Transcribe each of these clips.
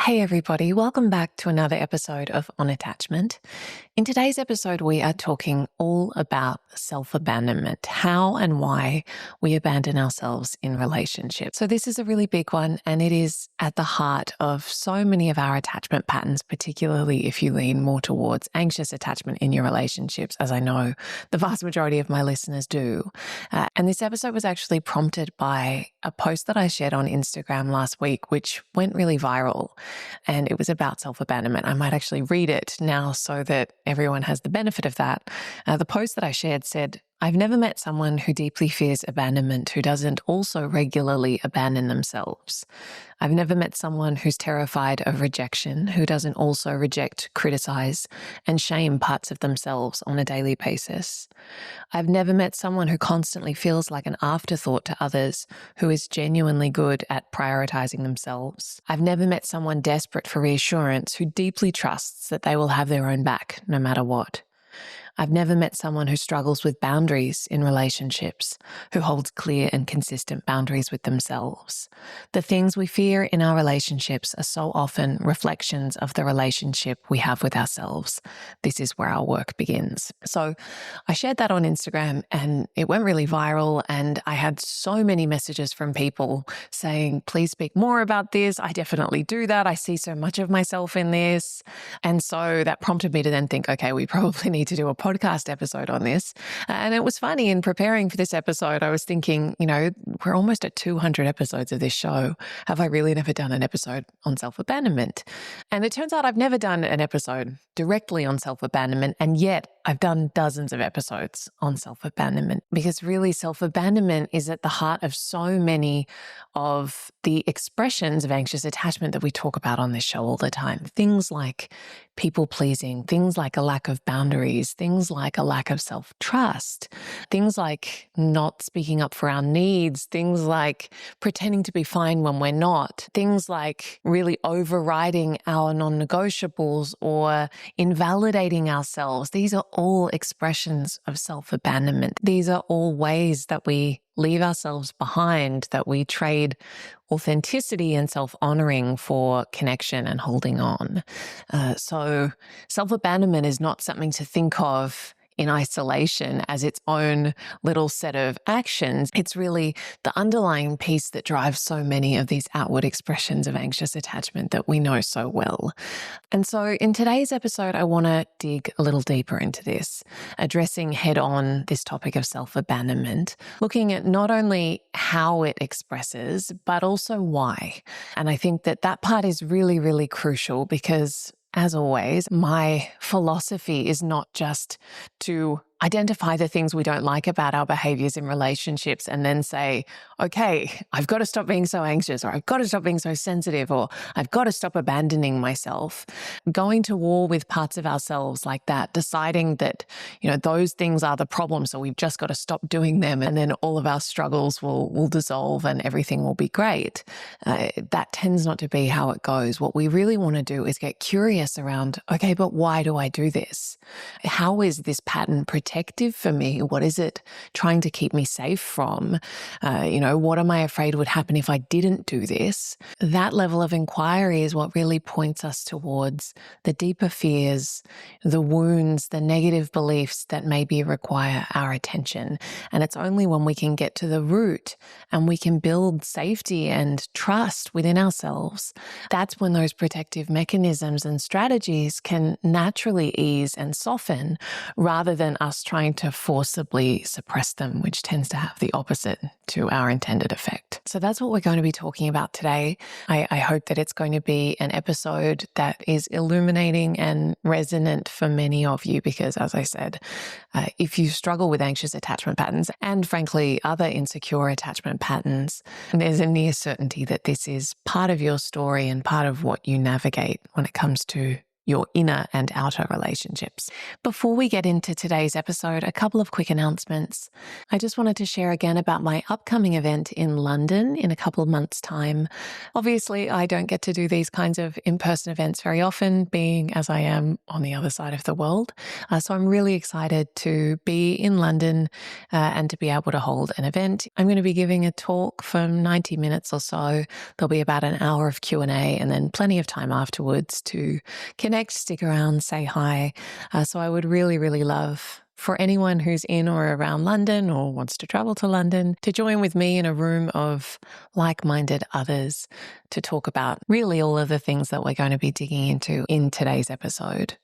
Hey everybody, welcome back to another episode of On Attachment. In today's episode, we are talking all about self-abandonment, how and why we abandon ourselves in relationships. So this is a really big one, and it is at the heart of so many of our attachment patterns, particularly if you lean more towards anxious attachment in your relationships, as I know the vast majority of my listeners do. And this episode was actually prompted by a post that I shared on Instagram last week, which went really viral. And it was about self-abandonment. I might actually read it now so that everyone has the benefit of that. The post that I shared said, "I've never met someone who deeply fears abandonment who doesn't also regularly abandon themselves. I've never met someone who's terrified of rejection who doesn't also reject, criticize, and shame parts of themselves on a daily basis. I've never met someone who constantly feels like an afterthought to others who is genuinely good at prioritizing themselves. I've never met someone desperate for reassurance who deeply trusts that they will have their own back no matter what. I've never met someone who struggles with boundaries in relationships, who holds clear and consistent boundaries with themselves. The things we fear in our relationships are so often reflections of the relationship we have with ourselves. This is where our work begins." So I shared that on Instagram and it went really viral, and I had so many messages from people saying, "Please speak more about this. I definitely do that. I see so much of myself in this." And so that prompted me to then think, okay, we probably need to do a podcast episode on this. And it was funny, in preparing for this episode, I was thinking, we're almost at 200 episodes of this show. Have I really never done an episode on self-abandonment? And it turns out I've never done an episode directly on self-abandonment, and yet I've done dozens of episodes on self-abandonment, because really self-abandonment is at the heart of so many of the expressions of anxious attachment that we talk about on this show all the time. Things like people pleasing, things like a lack of boundaries, things like a lack of self-trust, things like not speaking up for our needs, things like pretending to be fine when we're not, things like really overriding our non-negotiables or invalidating ourselves. These are all expressions of self-abandonment. These are all ways that we leave ourselves behind, that we trade authenticity and self-honoring for connection and holding on. So self-abandonment is not something to think of in isolation as its own little set of actions. It's really the underlying piece that drives so many of these outward expressions of anxious attachment that we know so well. And so in today's episode, I want to dig a little deeper into this, addressing head on this topic of self-abandonment, looking at not only how it expresses, but also why. And I think that that part is really, really crucial, because as always, my philosophy is not just to identify the things we don't like about our behaviors in relationships and then say, okay, I've got to stop being so anxious, or I've got to stop being so sensitive, or I've got to stop abandoning myself. Going to war with parts of ourselves like that, deciding that, those things are the problem, so we've just got to stop doing them, and then all of our struggles will dissolve and everything will be great. That tends not to be how it goes. What we really want to do is get curious around, okay, but why do I do this? How is this pattern protective for me? What is it trying to keep me safe from? What am I afraid would happen if I didn't do this? That level of inquiry is what really points us towards the deeper fears, the wounds, the negative beliefs that maybe require our attention. And it's only when we can get to the root and we can build safety and trust within ourselves, that's when those protective mechanisms and strategies can naturally ease and soften, rather than us trying to forcibly suppress them, which tends to have the opposite to our intended effect. So that's what we're going to be talking about today. I hope that it's going to be an episode that is illuminating and resonant for many of you, because as I said, if you struggle with anxious attachment patterns and frankly other insecure attachment patterns, there's a near certainty that this is part of your story and part of what you navigate when it comes to your inner and outer relationships. Before we get into today's episode, a couple of quick announcements. I just wanted to share again about my upcoming event in London in a couple of months' time. Obviously, I don't get to do these kinds of in-person events very often, being as I am on the other side of the world. So I'm really excited to be in London and to be able to hold an event. I'm going to be giving a talk for 90 minutes or so. There'll be about an hour of Q&A and then plenty of time afterwards to connect, stick around, say hi. So I would really, really love for anyone who's in or around London or wants to travel to London to join with me in a room of like-minded others to talk about really all of the things that we're going to be digging into in today's episode.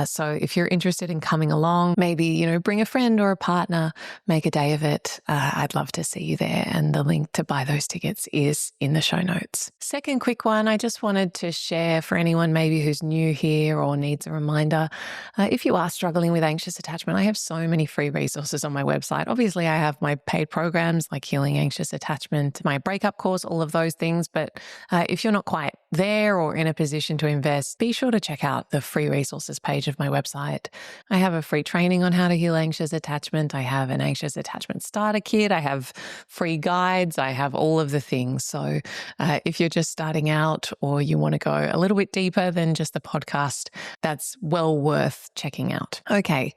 So if you're interested in coming along, maybe, bring a friend or a partner, make a day of it. I'd love to see you there. And the link to buy those tickets is in the show notes. Second quick one, I just wanted to share for anyone maybe who's new here or needs a reminder. If you are struggling with anxious attachment, I have so many free resources on my website. Obviously, I have my paid programs like Healing Anxious Attachment, my breakup course, all of those things. But if you're not quite there or in a position to invest, be sure to check out the free resources page of my website. I have a free training on how to heal anxious attachment. I have an anxious attachment starter kit. I have free guides. I have all of the things. So if you're just starting out or you want to go a little bit deeper than just the podcast, that's well worth checking out. Okay.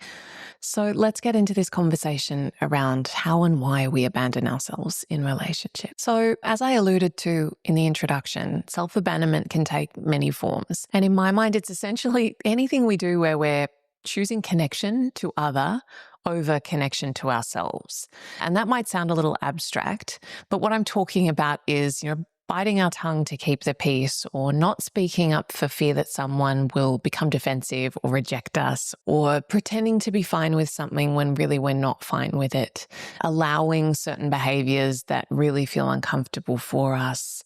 So let's get into this conversation around how and why we abandon ourselves in relationships. So as I alluded to in the introduction, self-abandonment can take many forms. And in my mind, it's essentially anything we do where we're choosing connection to other over connection to ourselves. And that might sound a little abstract, but what I'm talking about is, biting our tongue to keep the peace, or not speaking up for fear that someone will become defensive or reject us, or pretending to be fine with something when really we're not fine with it, allowing certain behaviors that really feel uncomfortable for us,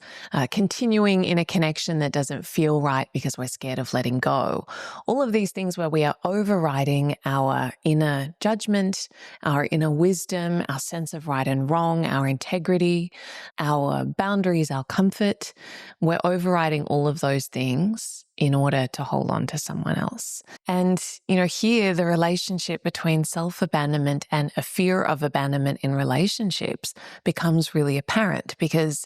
continuing in a connection that doesn't feel right because we're scared of letting go. All of these things where we are overriding our inner judgment, our inner wisdom, our sense of right and wrong, our integrity, our boundaries, our comfort. We're overriding all of those things in order to hold on to someone else. And, here the relationship between self-abandonment and a fear of abandonment in relationships becomes really apparent, because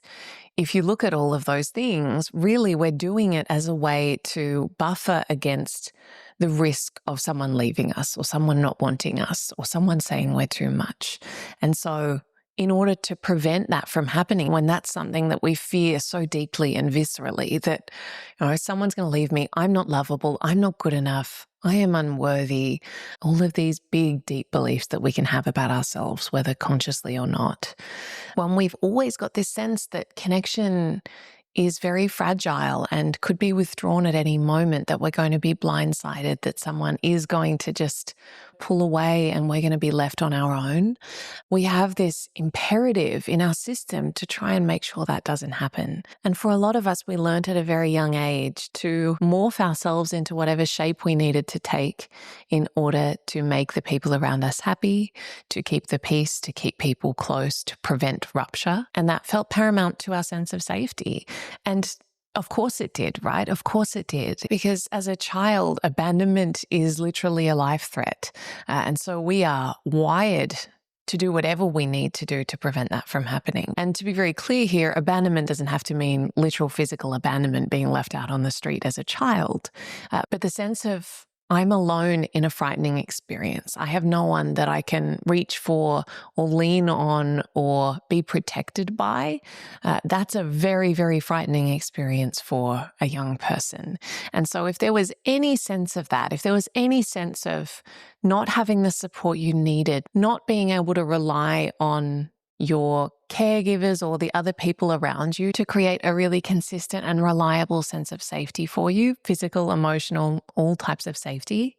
if you look at all of those things, really we're doing it as a way to buffer against the risk of someone leaving us or someone not wanting us or someone saying we're too much. And so in order to prevent that from happening, when that's something that we fear so deeply and viscerally, that, someone's going to leave me, I'm not lovable, I'm not good enough, I am unworthy, all of these big, deep beliefs that we can have about ourselves, whether consciously or not. When we've always got this sense that connection is very fragile and could be withdrawn at any moment, that we're going to be blindsided, that someone is going to just pull away and we're going to be left on our own, we have this imperative in our system to try and make sure that doesn't happen. And for a lot of us, we learned at a very young age to morph ourselves into whatever shape we needed to take in order to make the people around us happy, to keep the peace, to keep people close, to prevent rupture. And that felt paramount to our sense of safety. And of course it did, right? Of course it did. Because as a child, abandonment is literally a life threat. And so we are wired to do whatever we need to do to prevent that from happening. And to be very clear here, abandonment doesn't have to mean literal physical abandonment, being left out on the street as a child, but the sense of I'm alone in a frightening experience. I have no one that I can reach for or lean on or be protected by. That's a very, very frightening experience for a young person. And so if there was any sense of that, if there was any sense of not having the support you needed, not being able to rely on your caregivers or the other people around you to create a really consistent and reliable sense of safety for you, physical, emotional, all types of safety,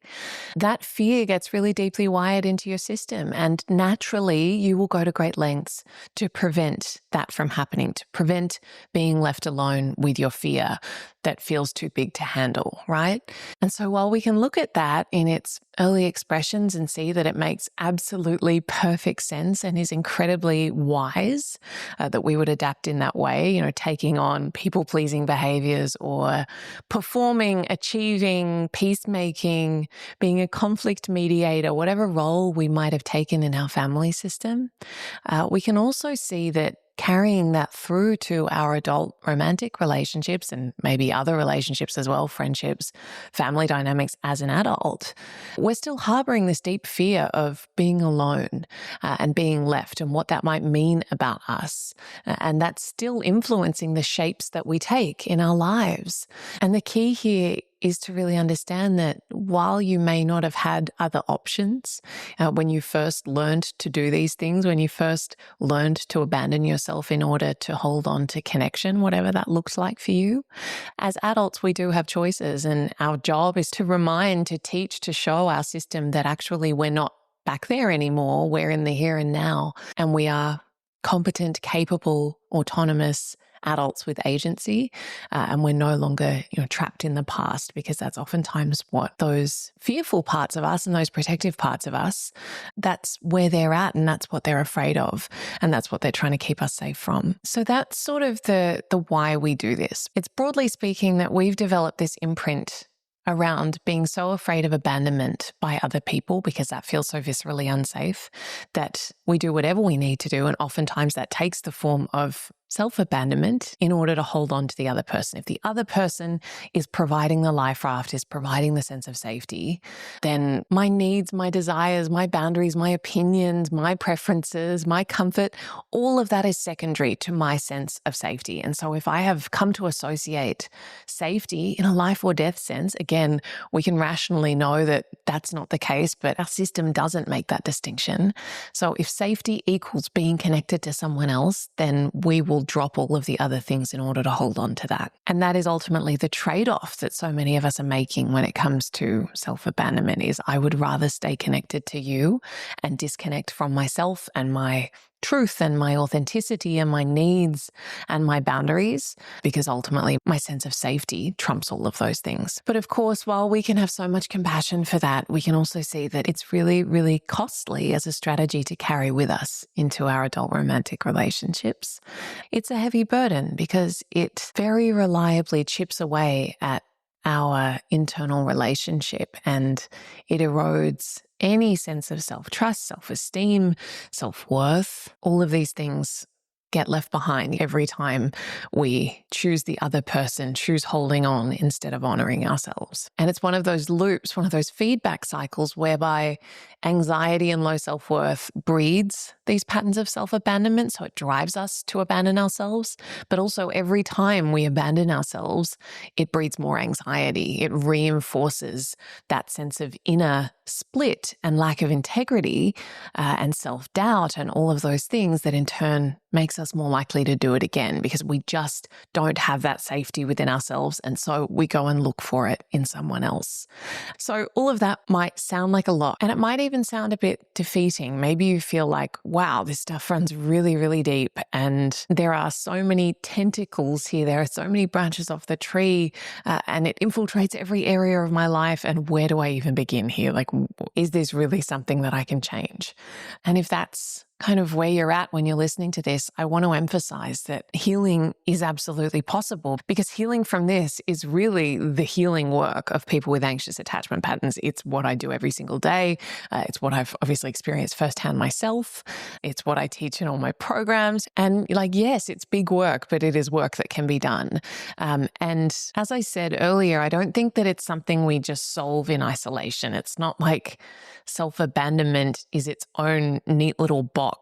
that fear gets really deeply wired into your system. And naturally, you will go to great lengths to prevent that from happening, to prevent being left alone with your fear that feels too big to handle, right? And so while we can look at that in its early expressions and see that it makes absolutely perfect sense and is incredibly wise, behaviors, that we would adapt in that way, taking on people-pleasing behaviors or performing, achieving, peacemaking, being a conflict mediator, whatever role we might have taken in our family system. We can also see that carrying that through to our adult romantic relationships and maybe other relationships as well, friendships, family dynamics as an adult, we're still harboring this deep fear of being alone and being left and what that might mean about us. And that's still influencing the shapes that we take in our lives. And the key here is to really understand that while you may not have had other options when you first learned to do these things, when you first learned to abandon yourself in order to hold on to connection, whatever that looks like for you, as adults, we do have choices, and our job is to remind, to teach, to show our system that actually we're not back there anymore. We're in the here and now, and we are competent, capable, autonomous adults with agency, and we're no longer trapped in the past, because that's oftentimes what those fearful parts of us and those protective parts of us, that's where they're at, and that's what they're afraid of, and that's what they're trying to keep us safe from. So that's sort of the why we do this. It's broadly speaking that we've developed this imprint around being so afraid of abandonment by other people, because that feels so viscerally unsafe, that we do whatever we need to do. And oftentimes that takes the form of self-abandonment in order to hold on to the other person. If the other person is providing the life raft, is providing the sense of safety, then my needs, my desires, my boundaries, my opinions, my preferences, my comfort, all of that is secondary to my sense of safety. And so if I have come to associate safety in a life or death sense, again, we can rationally know that that's not the case, but our system doesn't make that distinction. So if safety equals being connected to someone else, then we will drop all of the other things in order to hold on to that. And that is ultimately the trade-off that so many of us are making when it comes to self-abandonment, is I would rather stay connected to you and disconnect from myself and my truth and my authenticity and my needs and my boundaries, because ultimately my sense of safety trumps all of those things. But of course, while we can have so much compassion for that, we can also see that it's really, really costly as a strategy to carry with us into our adult romantic relationships. It's a heavy burden because it very reliably chips away at our internal relationship, and it erodes any sense of self-trust, self-esteem, self-worth. All of these things get left behind every time we choose the other person, choose holding on instead of honoring ourselves. And it's one of those loops, one of those feedback cycles whereby anxiety and low self-worth breeds these patterns of self-abandonment. So it drives us to abandon ourselves. But also every time we abandon ourselves, it breeds more anxiety. It reinforces that sense of inner split and lack of integrity and self-doubt and all of those things that in turn makes us more likely to do it again, because we just don't have that safety within ourselves. And so we go and look for it in someone else. So all of that might sound like a lot, and it might even sound a bit defeating. Maybe you feel like, wow, this stuff runs really, really deep, and there are so many tentacles here. There are so many branches off the tree, and it infiltrates every area of my life. And where do I even begin here? Like, is this really something that I can change? And if that's kind of where you're at when you're listening to this, I want to emphasize that healing is absolutely possible, because healing from this is really the healing work of people with anxious attachment patterns. It's what I do every single day. It's what I've obviously experienced firsthand myself. It's what I teach in all my programs. And yes, it's big work, but it is work that can be done. And as I said earlier, I don't think that it's something we just solve in isolation. It's not like self-abandonment is its own neat little box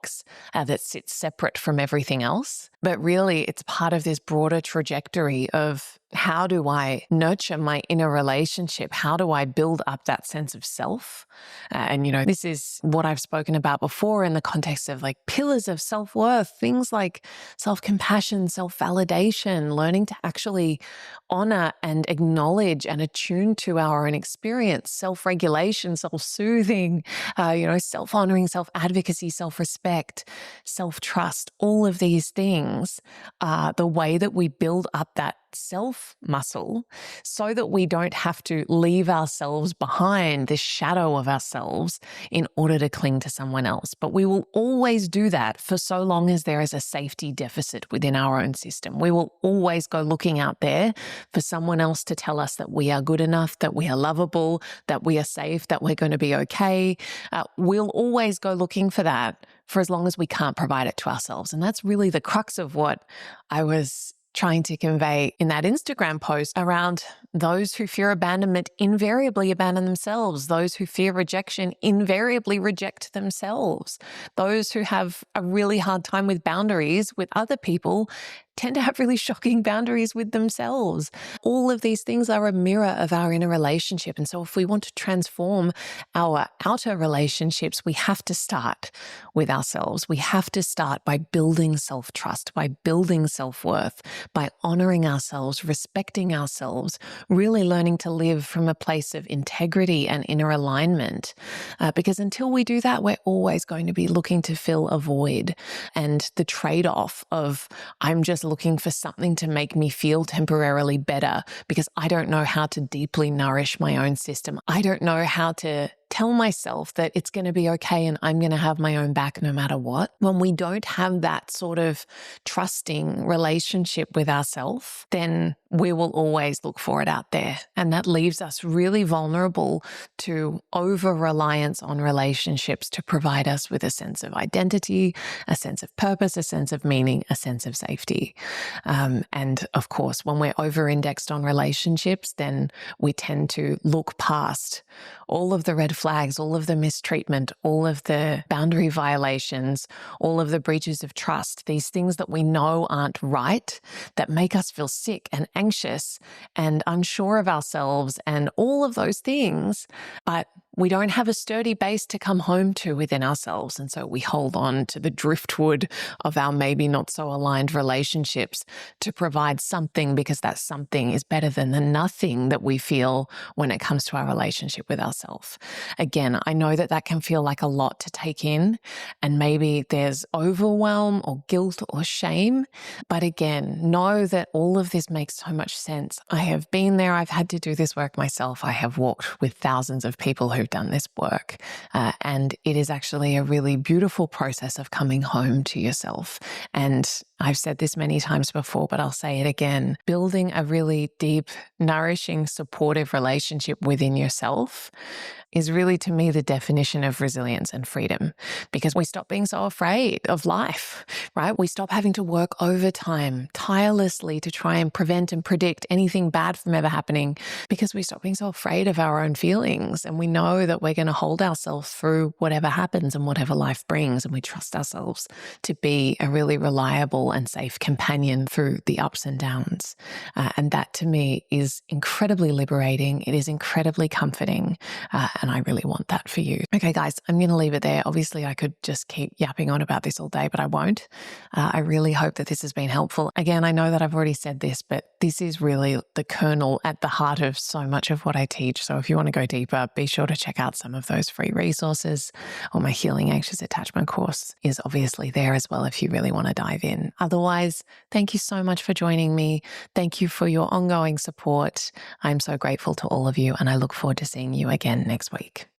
that sits separate from everything else. But really, it's part of this broader trajectory of how do I nurture my inner relationship? How do I build up that sense of self? And this is what I've spoken about before in the context of pillars of self-worth, things like self-compassion, self-validation, learning to actually honor and acknowledge and attune to our own experience, self-regulation, self-soothing, self-honoring, self-advocacy, self-respect, self-trust. All of these things are the way that we build up that self muscle so that we don't have to leave ourselves behind, this shadow of ourselves, in order to cling to someone else. But we will always do that for so long as there is a safety deficit within our own system. We will always go looking out there for someone else to tell us that we are good enough, that we are lovable, that we are safe, that we're going to be okay. We'll always go looking for that for as long as we can't provide it to ourselves. And that's really the crux of what I was trying to convey in that Instagram post around those who fear abandonment invariably abandon themselves. Those who fear rejection invariably reject themselves. Those who have a really hard time with boundaries with other people tend to have really shocking boundaries with themselves. All of these things are a mirror of our inner relationship. And so if we want to transform our outer relationships, we have to start with ourselves. We have to start by building self-trust, by building self-worth, by honoring ourselves, respecting ourselves, really learning to live from a place of integrity and inner alignment. Because until we do that, we're always going to be looking to fill a void. And the trade-off of I'm just looking for something to make me feel temporarily better because I don't know how to deeply nourish my own system. I don't know how to tell myself that it's going to be okay and I'm going to have my own back no matter what. When we don't have that sort of trusting relationship with ourselves, then we will always look for it out there. And that leaves us really vulnerable to over-reliance on relationships to provide us with a sense of identity, a sense of purpose, a sense of meaning, a sense of safety. And of course, when we're over-indexed on relationships, then we tend to look past all of the red flags, all of the mistreatment, all of the boundary violations, all of the breaches of trust, these things that we know aren't right, that make us feel sick and anxious and unsure of ourselves and all of those things. But we don't have a sturdy base to come home to within ourselves. And so we hold on to the driftwood of our maybe not so aligned relationships to provide something, because that something is better than the nothing that we feel when it comes to our relationship with ourselves. Again, I know that that can feel like a lot to take in, and maybe there's overwhelm or guilt or shame. But again, know that all of this makes so much sense. I have been there. I've had to do this work myself. I have walked with thousands of people who've done this work. And it is actually a really beautiful process of coming home to yourself. And I've said this many times before, but I'll say it again. Building a really deep, nourishing, supportive relationship within yourself is really, to me, the definition of resilience and freedom, because we stop being so afraid of life, right? We stop having to work overtime tirelessly to try and prevent and predict anything bad from ever happening, because we stop being so afraid of our own feelings. And we know that we're going to hold ourselves through whatever happens and whatever life brings. And we trust ourselves to be a really reliable and safe companion through the ups and downs. And that, to me, is incredibly liberating. It is incredibly comforting. And I really want that for you. Okay, guys, I'm going to leave it there. Obviously, I could just keep yapping on about this all day, but I won't. I really hope that this has been helpful. Again, I know that I've already said this, but this is really the kernel at the heart of so much of what I teach. So if you want to go deeper, be sure to check out some of those free resources, or my Healing Anxious Attachment course is obviously there as well if you really want to dive in. Otherwise, thank you so much for joining me. Thank you for your ongoing support. I'm so grateful to all of you, and I look forward to seeing you again next week.